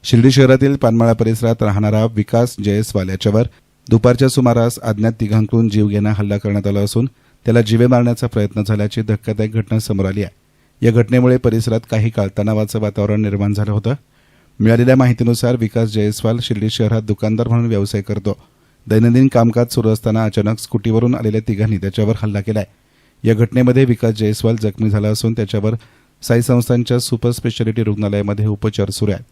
शिर्डी शहरातील पानमाळा परिसरात राहणारा विकास जयस्वाल याच्यावर दुपारच्या सुमारास अज्ञात तिघांकडून जीवघेणा हल्ला करण्यात आला असून त्याला जीवे मारण्याचा प्रयत्न झाल्याची धक्कादायक घटना समोर आली आहे। या घटनेमुळे परिसरात काही काळ तणावाचं वातावरण निर्माण झालं होतं। मिळालेल्या माहितीनुसार विकास जयस्वाल शिर्डी शहरात दुकानदार म्हणून व्यवसाय करतो। दैनंदिन कामकाज सुरू असताना अचानक स्कूटीवरून आलेल्या तिघांनी त्याच्यावर हल्ला केलाय। या घटनेमध्ये विकास जयस्वाल जखमी झाला असून त्याच्यावर साई संस्थांच्या सुपर स्पेशालिटी रुग्णालयामध्ये उपचार सुरू आहेत।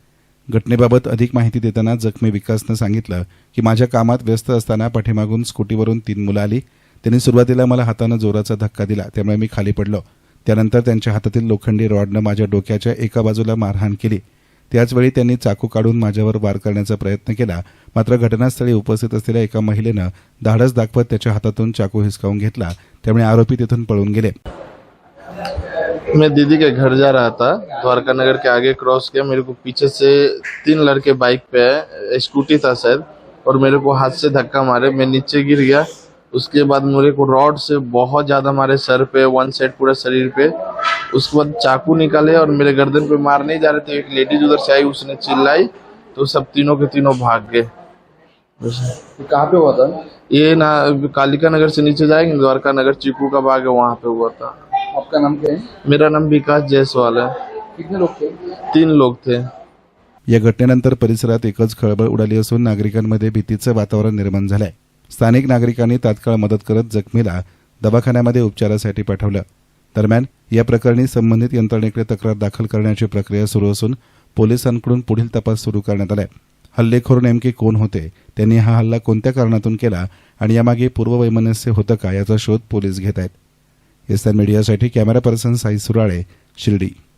घटनेबाबत अधिक माहिती देताना जखमी विकासनं सांगितलं की माझ्या कामात व्यस्त असताना पाठीमागून स्कूटीवरून 3 मुलं आली। त्यांनी सुरुवातीला मला हातानं जोराचा धक्का दिला, त्यामुळे मी खाली पडलो। त्यानंतर त्यांच्या हातातील लोखंडी रॉडनं माझ्या डोक्याच्या एका बाजूला मारहाण केली। त्याचवेळी त्यांनी चाकू काढून माझ्यावर वार करण्याचा प्रयत्न केला, मात्र घटनास्थळी उपस्थित असलेल्या एका महिलेनं धाडस दाखवत त्याच्या हातातून चाकू हिसकावून घेतला, त्यामुळे आरोपी तिथून पळून गेले। मैं दीदी के घर जा रहा था, द्वारका नगर के आगे क्रॉस किया, मेरे को पीछे से 3 लड़के बाइक पे है, स्कूटी था शायद, और मेरे को हाथ से धक्का मारे, मैं नीचे गिर गया। उसके बाद मेरे को रॉड से बहुत ज़्यादा मारे सर पे, वन साइड पूरा शरीर पे। उसके बाद चाकू निकाले और मेरे गर्दन पे मारने जा रहे थे। एक लेडीज उधर से आई, उसने चिल्लाई तो सब तीनों के तीनों भाग गए। कहाँ पे हुआ था? ये ना कालिका नगर से नीचे जाएंगे, द्वारका नगर चीकू का बाग है, वहाँ पे हुआ था। आपका नाम क्या है? मेरा नाम विकास जायसवाल है। कितने लोग थे? 3 लोग थे। या घटनेनंतर परिसरात एकच खळबळ उडाली असून नागरिकांमध्ये भीतीचं वातावरण निर्माण झालंय। स्थानिक नागरिकांनी तात्काळ मदत करत जखमीला दवाखान्यामध्ये उपचारासाठी पाठवलं। दरम्यान या प्रकरणी संबंधित यंत्रणेकडे तक्रार दाखल करण्याची प्रक्रिया सुरू असून पोलिसांकडून पुढील तपास सुरू करण्यात आलाय। हल्लेखोर नेमके कोण होते, त्यांनी हा हल्ला कोणत्या कारणातून केला आणि यामागे पूर्ववैमनस्य होतं का याचा शोध पोलीस घेत आहेत। एसएन मीडियासाठी कॅमेरा पर्सन साई सुराळे, शिर्डी।